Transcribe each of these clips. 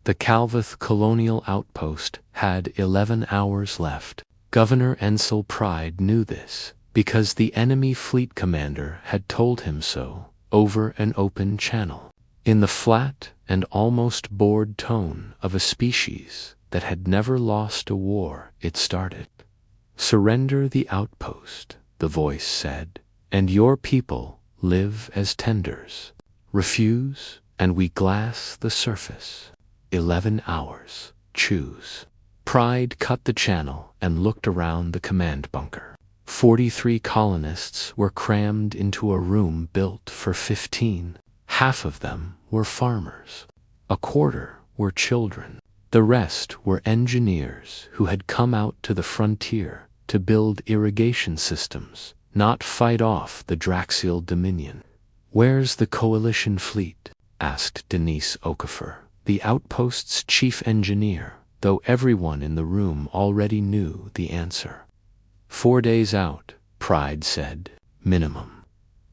The Kolvath colonial outpost had 11 hours left. Governor Ensel Pride knew this, because the enemy fleet commander had told him so, over an open channel, in the flat and almost bored tone of a species that had never lost a war it started. "Surrender the outpost," the voice said, "and your people live as tenders. Refuse, and we glass the surface. 11 hours. Choose." Pride cut the channel and looked around the command bunker. 43 colonists were crammed into a room built for 15. Half of them were farmers. A quarter were children. The rest were engineers who had come out to the frontier to build irrigation systems, not fight off the Draxial Dominion. "Where's the coalition fleet?" asked Denise Okafor, the outpost's chief engineer, though everyone in the room already knew the answer. 4 days out, Pride said, minimum.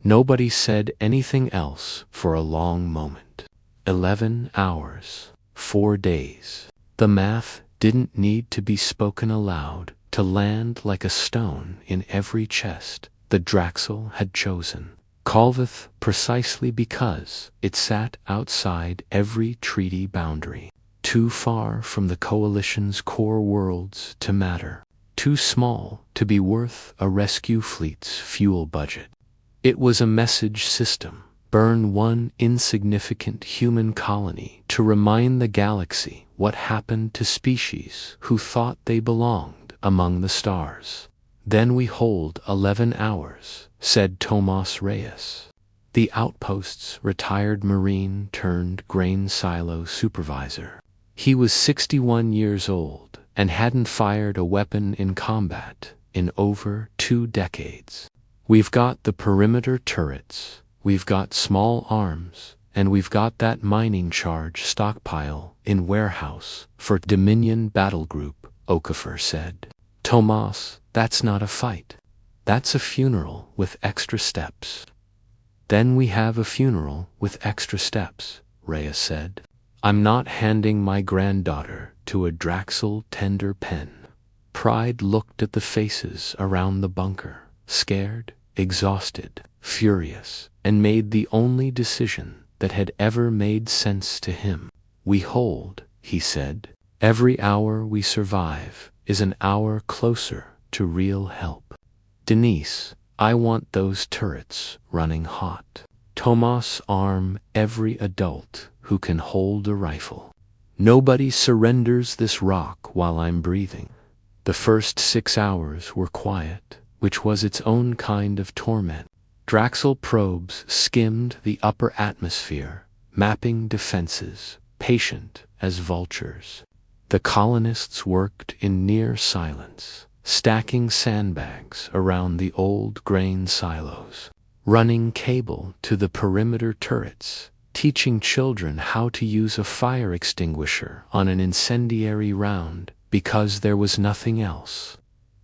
Nobody said anything else for a long moment. 11 hours, 4 days. The math didn't need to be spoken aloud to land like a stone in every chest the Draxel had chosen. Kolvath precisely because it sat outside every treaty boundary, too far from the coalition's core worlds to matter, too small to be worth a rescue fleet's fuel budget. It was a message system. Burn one insignificant human colony to remind the galaxy what happened to species who thought they belonged among the stars. "Then we hold 11 hours, said Tomas Reyes, the outpost's retired Marine turned grain silo supervisor. He was 61 years old and hadn't fired a weapon in combat in over 2 decades. "We've got the perimeter turrets, we've got small arms, and we've got that mining charge stockpile in warehouse for Dominion Battle Group," Okafor said. "Tomas, that's not a fight. That's a funeral with extra steps." "Then we have a funeral with extra steps," Reyes said. "I'm not handing my granddaughter to a Draxel tender pen." Pride looked at the faces around the bunker, scared, exhausted, furious, and made the only decision that had ever made sense to him. "We hold," he said. "Every hour we survive is an hour closer to real help. Denise, I want those turrets running hot. Tomas, arm every adult who can hold a rifle. Nobody surrenders this rock while I'm breathing." The first 6 hours were quiet, which was its own kind of torment. Draxel probes skimmed the upper atmosphere, mapping defenses, patient as vultures. The colonists worked in near silence, stacking sandbags around the old grain silos, running cable to the perimeter turrets, teaching children how to use a fire extinguisher on an incendiary round because there was nothing else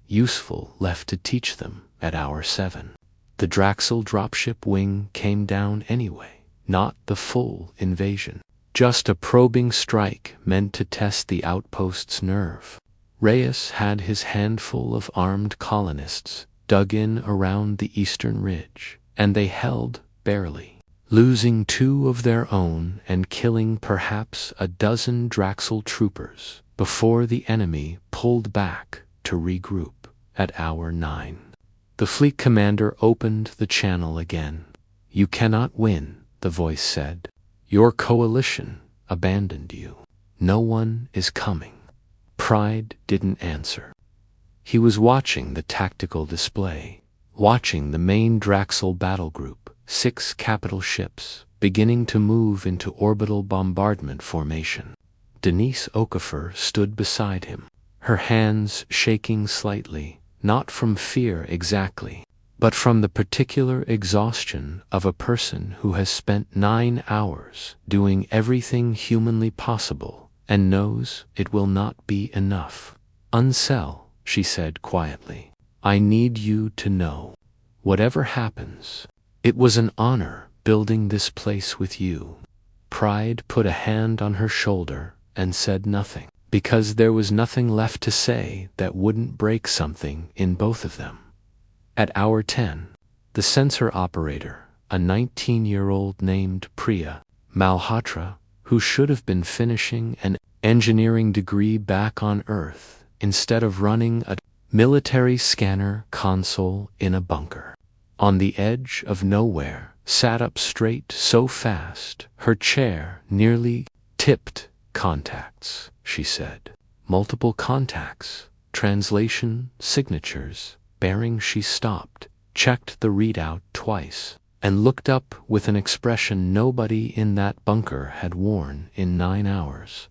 useful left to teach them at hour 7. The Draxel dropship wing came down anyway, not the full invasion, just a probing strike meant to test the outpost's nerve. Reyes had his handful of armed colonists dug in around the eastern ridge, and they held barely, losing 2 of their own and killing perhaps a dozen Draxel troopers before the enemy pulled back to regroup at hour 9. The fleet commander opened the channel again. "You cannot win," the voice said. "Your coalition abandoned you. No one is coming." Pride didn't answer. He was watching the tactical display, watching the main Draxel battle group, 6 capital ships, beginning to move into orbital bombardment formation. Denise Okafor stood beside him, her hands shaking slightly, not from fear exactly, but from the particular exhaustion of a person who has spent 9 hours doing everything humanly possible and knows it will not be enough. "Unsell," she said quietly. "I need you to know, whatever happens, it was an honor building this place with you." Pride put a hand on her shoulder and said nothing, because there was nothing left to say that wouldn't break something in both of them. At hour 10, the sensor operator, a 19-year-old named Priya Malhotra, who should have been finishing an engineering degree back on Earth instead of running a military scanner console in a bunker on the edge of nowhere, sat up straight so fast her chair nearly tipped. Contacts, she said. Multiple contacts, translation, signatures, bearing. She stopped, checked the readout twice, and looked up with an expression nobody in that bunker had worn in 9 hours.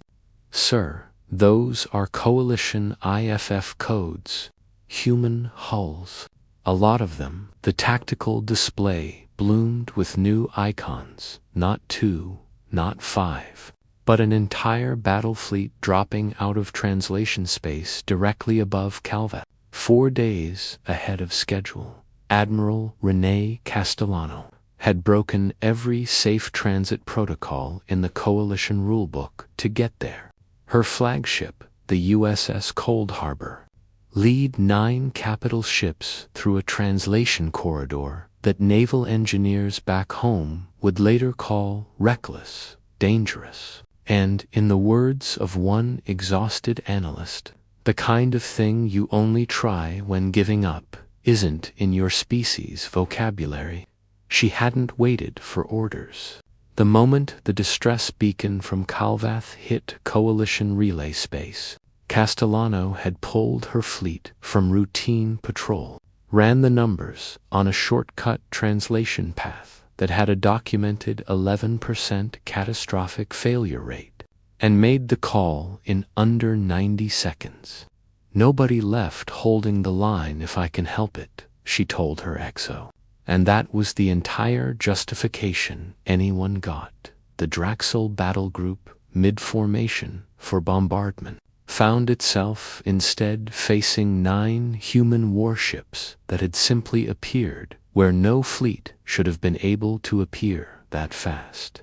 Sir, those are Coalition IFF codes, human hulls. A lot of them. The tactical display bloomed with new icons, not 2, not 5, but an entire battle fleet dropping out of translation space directly above Kolvath. 4 days ahead of schedule, Admiral Renee Castellano had broken every safe transit protocol in the Coalition rulebook to get there. Her flagship, the USS Cold Harbor, lead 9 capital ships through a translation corridor that naval engineers back home would later call reckless, dangerous, and, in the words of one exhausted analyst, the kind of thing you only try when giving up isn't in your species' vocabulary. She hadn't waited for orders. The moment the distress beacon from Kolvath hit Coalition relay space, Castellano had pulled her fleet from routine patrol, ran the numbers on a shortcut translation path that had a documented 11% catastrophic failure rate, and made the call in under 90 seconds. Nobody left holding the line if I can help it, she told her XO. And that was the entire justification anyone got. The Draxel battle group, mid-formation for bombardment, found itself instead facing 9 human warships that had simply appeared where no fleet should have been able to appear that fast.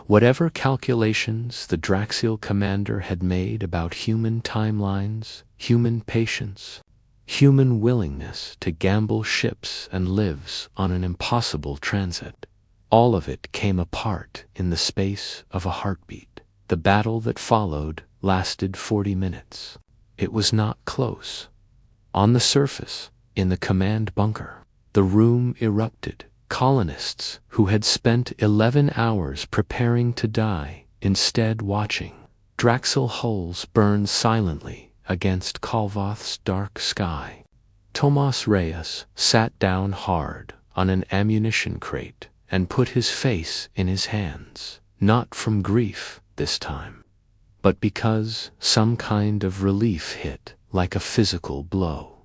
Whatever calculations the Draxial commander had made about human timelines, human patience, human willingness to gamble ships and lives on an impossible transit, all of it came apart in the space of a heartbeat. The battle that followed lasted 40 minutes. It was not close. On the surface, in the command bunker, the room erupted. Colonists who had spent 11 hours preparing to die, instead watching Draxel hulls burn silently against Kolvath's dark sky. Tomas Reyes sat down hard on an ammunition crate and put his face in his hands, not from grief this time, but because some kind of relief hit like a physical blow.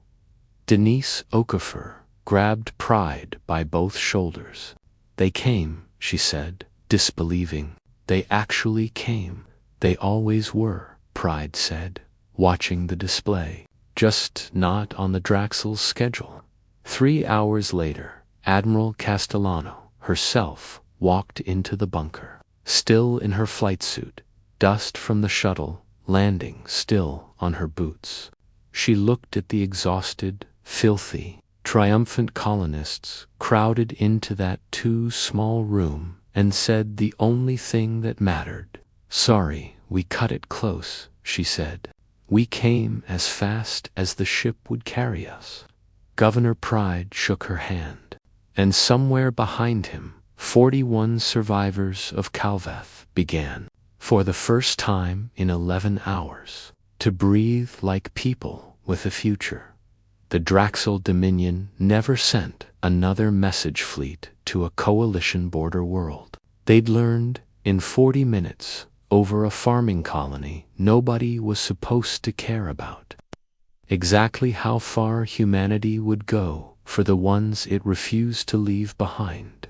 Denise Okafor grabbed Pride by both shoulders. They came, she said, disbelieving. They actually came. They always were, Pride said, watching the display. Just not on the Draxel's schedule. 3 hours later, Admiral Castellano herself walked into the bunker, still in her flight suit, dust from the shuttle landing still on her boots. She looked at the exhausted, filthy, triumphant colonists crowded into that too small room and said the only thing that mattered. Sorry, we cut it close, she said. We came as fast as the ship would carry us. Governor Pride shook her hand, and somewhere behind him, 41 survivors of Kolvath began, for the first time in 11 hours, to breathe like people with a future. The Draxel Dominion never sent another message fleet to a coalition border world. They'd learned, in 40 minutes, over a farming colony nobody was supposed to care about, exactly how far humanity would go for the ones it refused to leave behind.